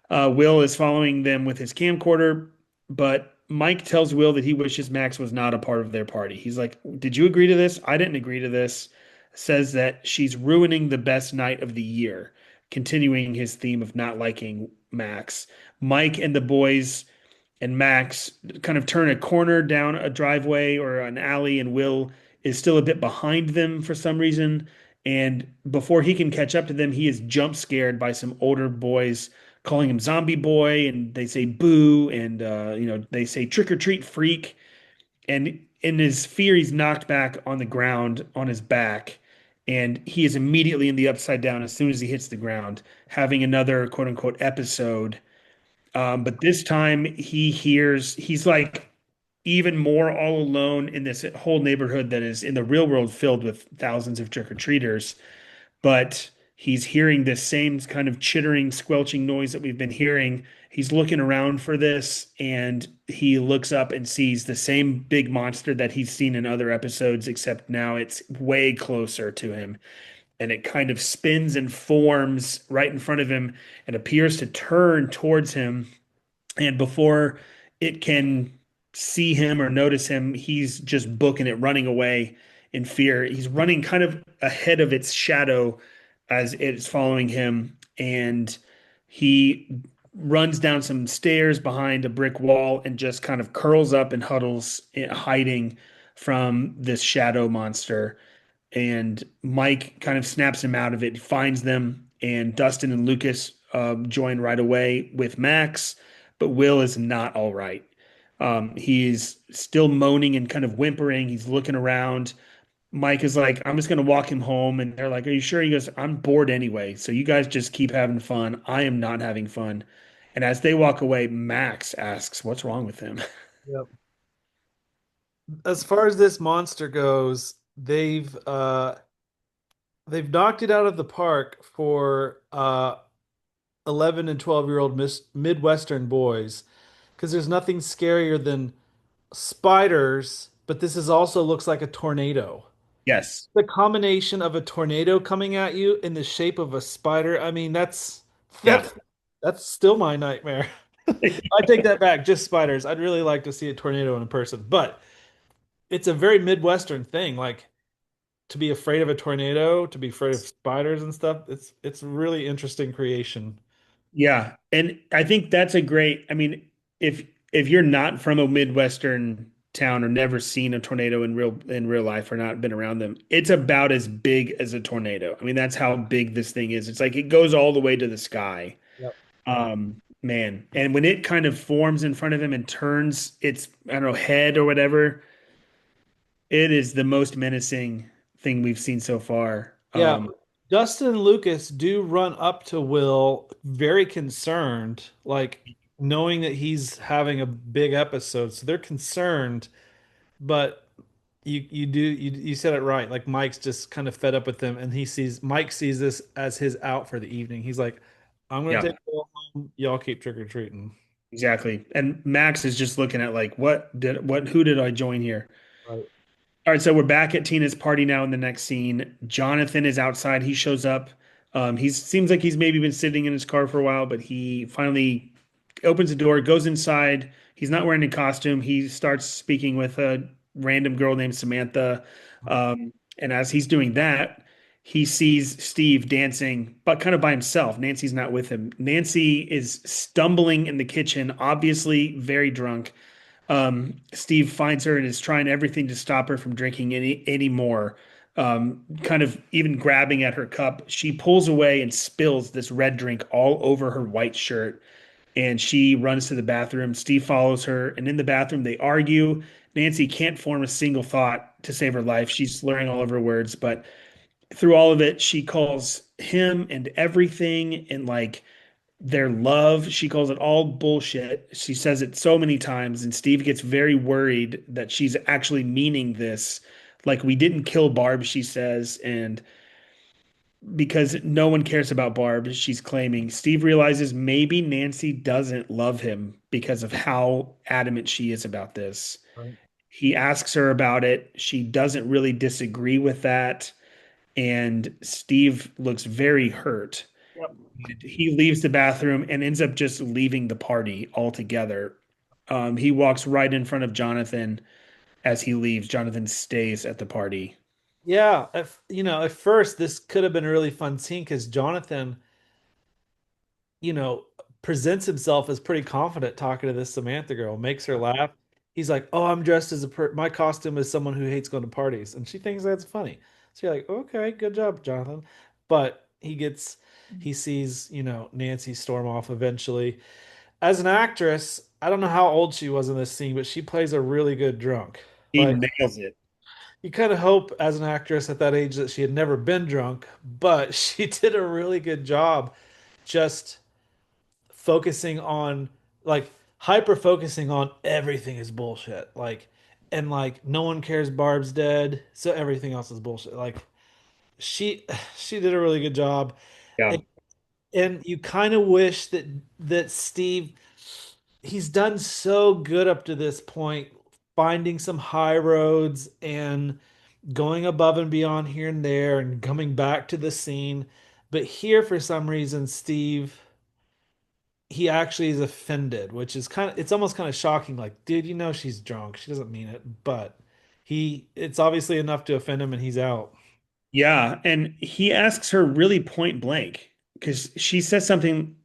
Will is following them with his camcorder, but Mike tells Will that he wishes Max was not a part of their party. He's like, "Did you agree to this? I didn't agree to this." Says that she's ruining the best night of the year, continuing his theme of not liking Max. Mike and the boys and Max kind of turn a corner down a driveway or an alley, and Will is still a bit behind them for some reason. And before he can catch up to them, he is jump scared by some older boys calling him zombie boy, and they say boo, and they say trick or treat freak. And in his fear, he's knocked back on the ground on his back, and he is immediately in the upside down as soon as he hits the ground, having another quote unquote episode. But this time he's like even more all alone in this whole neighborhood that is in the real world filled with thousands of trick-or-treaters. But he's hearing this same kind of chittering, squelching noise that we've been hearing. He's looking around for this, and he looks up and sees the same big monster that he's seen in other episodes, except now it's way closer to him. And it kind of spins and forms right in front of him and appears to turn towards him. And before it can see him or notice him, he's just booking it, running away in fear. He's running kind of ahead of its shadow as it's following him. And he runs down some stairs behind a brick wall and just kind of curls up and huddles, hiding from this shadow monster. And Mike kind of snaps him out of it, finds them, and Dustin and Lucas join right away with Max, but Will is not all right. He's still moaning and kind of whimpering. He's looking around. Mike is like, I'm just going to walk him home. And they're like, Are you sure? He goes, I'm bored anyway. So you guys just keep having fun. I am not having fun. And as they walk away, Max asks, What's wrong with him? Yep. As far as this monster goes, they've knocked it out of the park for 11 and 12-year-old Midwestern boys because there's nothing scarier than spiders, but this is also looks like a tornado. Yes. The combination of a tornado coming at you in the shape of a spider, I mean, Yeah. that's that's still my nightmare. I take that back, just spiders. I'd really like to see a tornado in person, but it's a very Midwestern thing, like to be afraid of a tornado, to be afraid of spiders and stuff. It's really interesting creation. Yeah, and I think that's a great, I mean, if you're not from a Midwestern town or never seen a tornado in real life or not been around them, it's about as big as a tornado. I mean, that's how big this thing is. It's like it goes all the way to the sky. Yep. Man. And when it kind of forms in front of him and turns its, I don't know, head or whatever, it is the most menacing thing we've seen so far. Yeah. Dustin and Lucas do run up to Will very concerned, like knowing that he's having a big episode, so they're concerned. But you said it right. Like Mike's just kind of fed up with him, and Mike sees this as his out for the evening. He's like, "I'm gonna Yeah, take you home. Y'all keep trick or treating." exactly. And Max is just looking at like, who did I join here? Right. All right, so we're back at Tina's party now in the next scene. Jonathan is outside. He shows up. He seems like he's maybe been sitting in his car for a while, but he finally opens the door, goes inside. He's not wearing a costume. He starts speaking with a random girl named Samantha. And as he's doing that, he sees Steve dancing, but kind of by himself. Nancy's not with him. Nancy is stumbling in the kitchen, obviously very drunk. Steve finds her and is trying everything to stop her from drinking any more. Kind of even grabbing at her cup. She pulls away and spills this red drink all over her white shirt. And she runs to the bathroom. Steve follows her, and in the bathroom they argue. Nancy can't form a single thought to save her life. She's slurring all of her words, but through all of it, she calls him and everything and like their love. She calls it all bullshit. She says it so many times, and Steve gets very worried that she's actually meaning this. Like, we didn't kill Barb, she says, and because no one cares about Barb, she's claiming. Steve realizes maybe Nancy doesn't love him because of how adamant she is about this. Right. He asks her about it. She doesn't really disagree with that. And Steve looks very hurt. Yep. He leaves the bathroom and ends up just leaving the party altogether. He walks right in front of Jonathan as he leaves. Jonathan stays at the party. Yeah, at first this could have been a really fun scene because Jonathan, you know, presents himself as pretty confident talking to this Samantha girl, makes her laugh. He's like, "Oh, I'm dressed as my costume is someone who hates going to parties," and she thinks that's funny. So you're like, "Okay, good job, Jonathan." But he sees, Nancy storm off eventually. As an actress, I don't know how old she was in this scene, but she plays a really good drunk. He Like, nails it. you kind of hope as an actress at that age that she had never been drunk, but she did a really good job just focusing on, like, hyper focusing on everything is bullshit. And no one cares Barb's dead, so everything else is bullshit. Like she she did a really good job. Yeah. And, and you kind of wish that Steve, he's done so good up to this point, finding some high roads and going above and beyond here and there and coming back to the scene. But here, for some reason, Steve, he actually is offended, which is it's almost kind of shocking. Like, dude, she's drunk. She doesn't mean it, but it's obviously enough to offend him and he's out. Yeah. And he asks her really point blank because she says something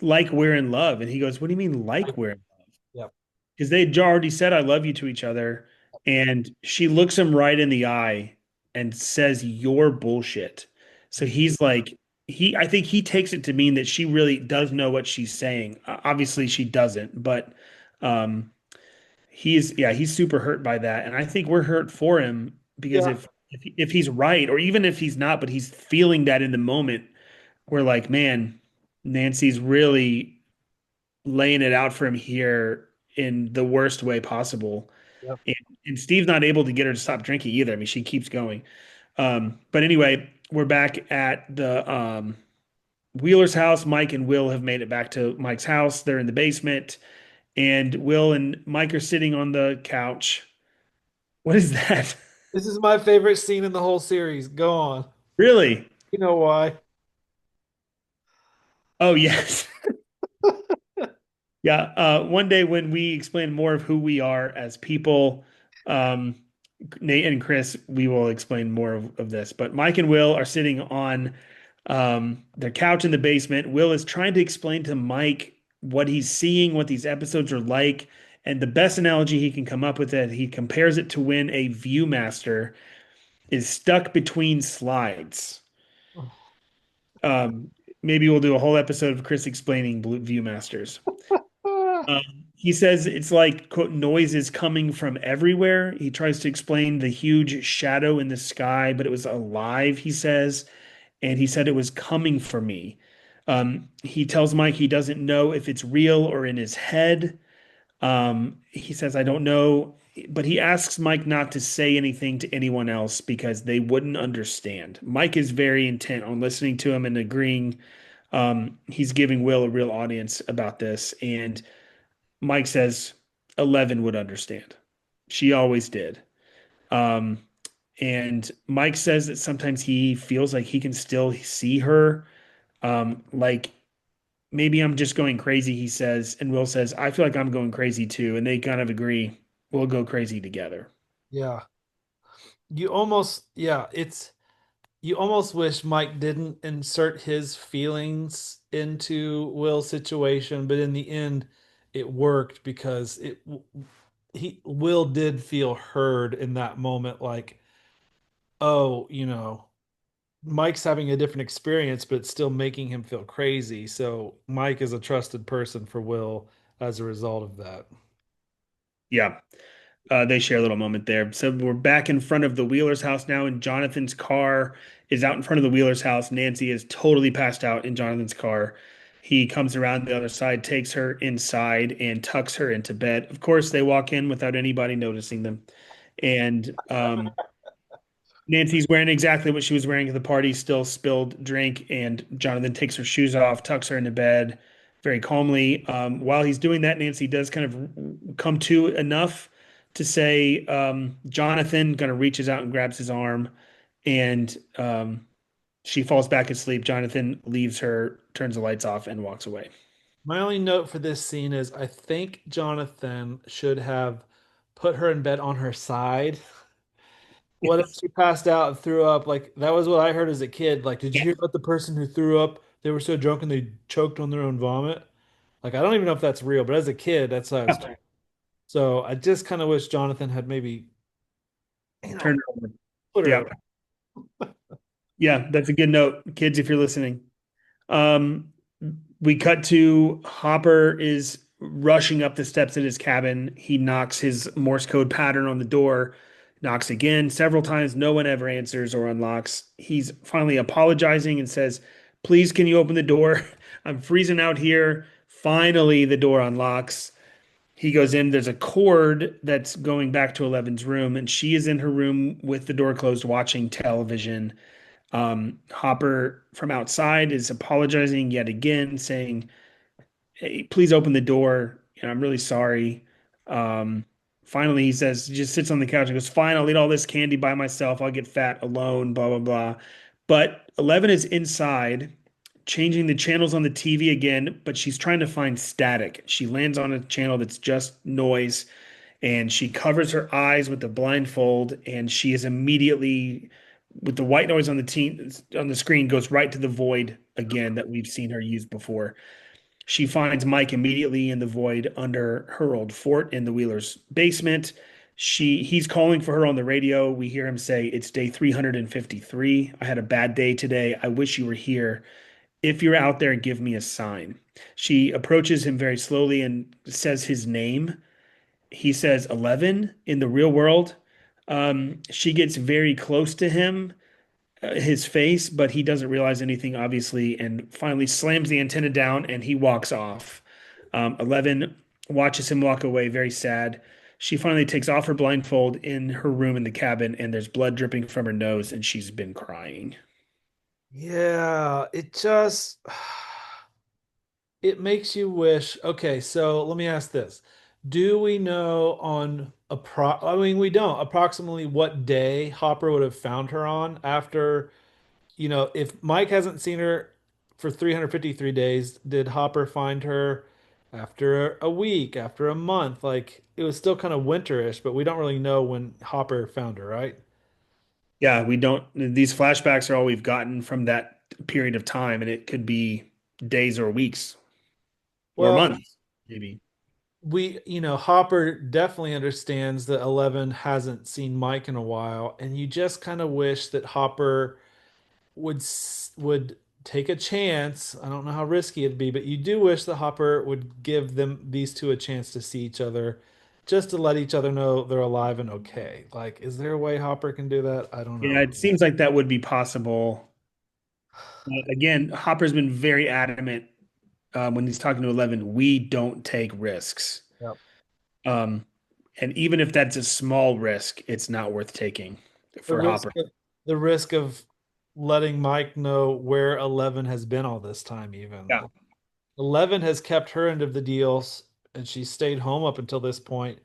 like we're in love. And he goes, what do you mean, like we're in love? Yep. Because they'd already said, I love you to each other. And she looks him right in the eye and says, you're bullshit. So he's like, I think he takes it to mean that she really does know what she's saying. Obviously, she doesn't, but um, he's super hurt by that. And I think we're hurt for him because Yeah. if he's right, or even if he's not, but he's feeling that in the moment, we're like, man, Nancy's really laying it out for him here in the worst way possible. Yep. And, and Steve's not able to get her to stop drinking either. I mean, she keeps going. But anyway, we're back at the Wheeler's house. Mike and Will have made it back to Mike's house. They're in the basement, and Will and Mike are sitting on the couch. What is that? This is my favorite scene in the whole series. Go on. Really? You know why? Oh, yes. Yeah. One day when we explain more of who we are as people, um, Nate and Chris, we will explain more of this. But Mike and Will are sitting on their couch in the basement. Will is trying to explain to Mike what he's seeing, what these episodes are like. And the best analogy he can come up with that he compares it to when a Viewmaster is stuck between slides. Um, Maybe we'll do a whole episode of Chris explaining Viewmasters. He says it's like, quote, noises coming from everywhere. He tries to explain the huge shadow in the sky, but it was alive, he says. And he said it was coming for me. He tells Mike he doesn't know if it's real or in his head. He says, I don't know, but he asks Mike not to say anything to anyone else because they wouldn't understand. Mike is very intent on listening to him and agreeing. He's giving Will a real audience about this. And Mike says, 11 would understand. She always did. Um, and Mike says that sometimes he feels like he can still see her. Like maybe I'm just going crazy, he says. And Will says, I feel like I'm going crazy too. And they kind of agree, we'll go crazy together. Yeah. It's you almost wish Mike didn't insert his feelings into Will's situation, but in the end, it worked because he Will did feel heard in that moment, like, oh, Mike's having a different experience, but it's still making him feel crazy. So Mike is a trusted person for Will as a result of that. Yeah. They share a little moment there. So we're back in front of the Wheeler's house now, and Jonathan's car is out in front of the Wheeler's house. Nancy is totally passed out in Jonathan's car. He comes around the other side, takes her inside, and tucks her into bed. Of course, they walk in without anybody noticing them. And Nancy's wearing exactly what she was wearing at the party, still spilled drink, and Jonathan takes her shoes off, tucks her into bed very calmly. While he's doing that, Nancy does kind of come to enough to say, Jonathan kind of reaches out and grabs his arm, and she falls back asleep. Jonathan leaves her, turns the lights off, and walks away. My only note for this scene is I think Jonathan should have put her in bed on her side. What if she passed out and threw up? Like that was what I heard as a kid. Like, did you hear about the person who threw up? They were so drunk and they choked on their own vomit. Like, I don't even know if that's real, but as a kid, that's how I was told. So I just kind of wish Jonathan had maybe, you Turn know, her over. put Yeah. her. Yeah, that's a good note, kids, if you're listening. Um, we cut to Hopper is rushing up the steps at his cabin. He knocks his Morse code pattern on the door, knocks again several times. No one ever answers or unlocks. He's finally apologizing and says, please, can you open the door? I'm freezing out here. Finally, the door unlocks. He goes in. There's a cord that's going back to Eleven's room, and she is in her room with the door closed, watching television. Hopper from outside is apologizing yet again, saying, hey, please open the door. I'm really sorry. Um, Finally, he says, he just sits on the couch and goes, fine, I'll eat all this candy by myself. I'll get fat alone, blah, blah, blah. But 11 is inside, changing the channels on the TV again, but she's trying to find static. She lands on a channel that's just noise, and she covers her eyes with the blindfold, and she is immediately, with the white noise on on the screen, goes right to the void again that we've seen her use before. She finds Mike immediately in the void under her old fort in the Wheeler's basement. He's calling for her on the radio. We hear him say, it's day 353. I had a bad day today. I wish you were here. If you're out there, give me a sign. She approaches him very slowly and says his name. He says 11 in the real world. She gets very close to him, his face, but he doesn't realize anything, obviously, and finally slams the antenna down and he walks off. 11 watches him walk away, very sad. She finally takes off her blindfold in her room in the cabin, and there's blood dripping from her nose, and she's been crying. Yeah, it just it makes you wish. Okay, so let me ask this. Do we know I mean, we don't approximately what day Hopper would have found her on after, if Mike hasn't seen her for 353 days, did Hopper find her after a week, after a month? Like it was still kind of winterish, but we don't really know when Hopper found her, right? Yeah, we don't, these flashbacks are all we've gotten from that period of time, and it could be days or weeks or Well, months, maybe. Hopper definitely understands that 11 hasn't seen Mike in a while, and you just kind of wish that Hopper would take a chance. I don't know how risky it'd be, but you do wish that Hopper would give these two a chance to see each other, just to let each other know they're alive and okay. Like, is there a way Hopper can do that? I don't Yeah, know. it seems like that would be possible. Again, Hopper's been very adamant when he's talking to Eleven. We don't take risks, Yep. um, and even if that's a small risk, it's not worth taking The for risk Hopper. of, the risk of letting Mike know where 11 has been all this time, even. Yeah, 11 has kept her end of the deals and she stayed home up until this point.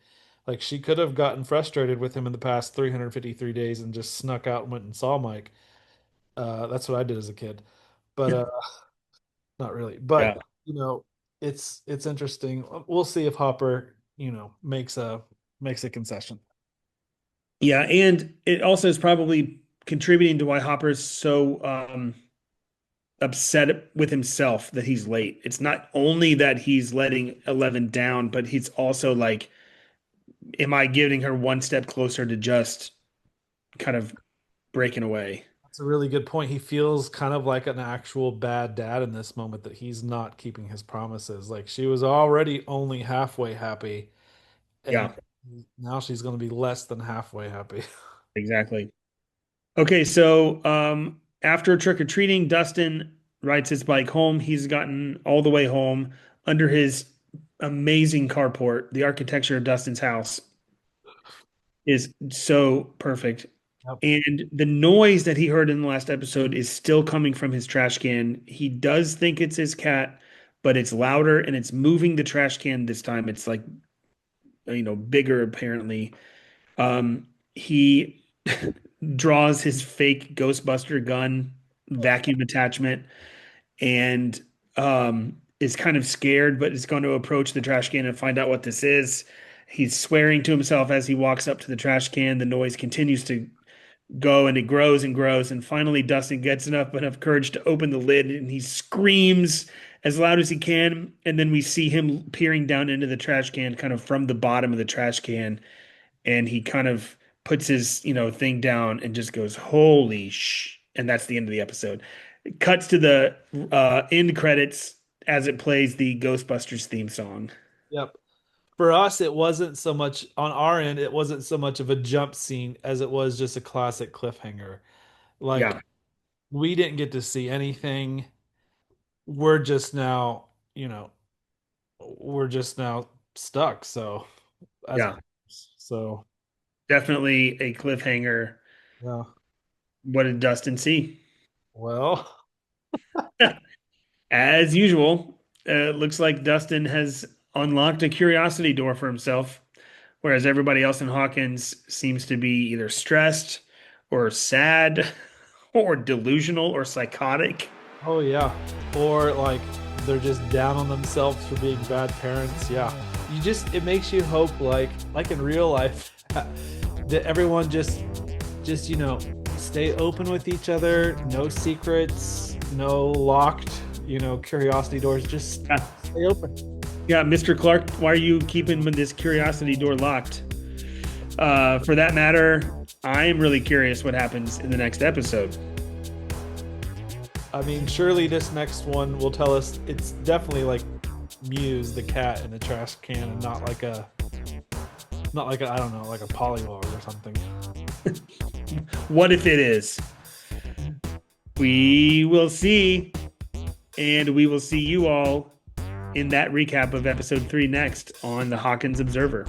Like she could have gotten frustrated with him in the past 353 days and just snuck out and went and saw Mike. That's what I did as a kid. But not really. yeah, But it's interesting. We'll see if Hopper, makes a concession. yeah, and it also is probably contributing to why Hopper's so upset with himself that he's late. It's not only that he's letting Eleven down, but he's also like, am I getting her one step closer to just kind of breaking away? That's a really good point. He feels kind of like an actual bad dad in this moment that he's not keeping his promises. Like she was already only halfway happy, and Yeah, now she's going to be less than halfway happy. exactly. Okay, so after trick-or-treating, Dustin rides his bike home. He's gotten all the way home under his amazing carport. The architecture of Dustin's house is so perfect. Yep. And the noise that he heard in the last episode is still coming from his trash can. He does think it's his cat, but it's louder and it's moving the trash can this time. It's like, bigger apparently. He draws his fake Ghostbuster gun vacuum attachment and is kind of scared, but is going to approach the trash can and find out what this is. He's swearing to himself as he walks up to the trash can. The noise continues to go and it grows and grows. And finally, Dustin gets enough courage to open the lid and he screams as loud as he can. And then we see him peering down into the trash can, kind of from the bottom of the trash can. And he kind of puts his, thing down and just goes, "Holy sh!" And that's the end of the episode. It cuts to the end credits as it plays the Ghostbusters theme song. Yep. For us, it wasn't so much on our end, it wasn't so much of a jump scene as it was just a classic cliffhanger. Like Yeah, we didn't get to see anything. We're just now, we're just now stuck. So as yeah, so definitely a cliffhanger. yeah. What did Dustin see? Well, As usual, it looks like Dustin has unlocked a curiosity door for himself, whereas everybody else in Hawkins seems to be either stressed or sad or delusional or psychotic. oh yeah. Or like they're just down on themselves for being bad parents. Yeah. It makes you hope like in real life that everyone just stay open with each other, no secrets, no locked, curiosity doors, just Yeah, stay open. yeah, Mr. Clark, why are you keeping this curiosity door locked? For that matter, I am really curious what happens in the next episode. I mean, surely this next one will tell us it's definitely like Muse the cat in the trash can and not like a I don't know, like a polywog or something. What if it is? We will see, and we will see you all in that recap of episode 3 next on the Hawkins Observer.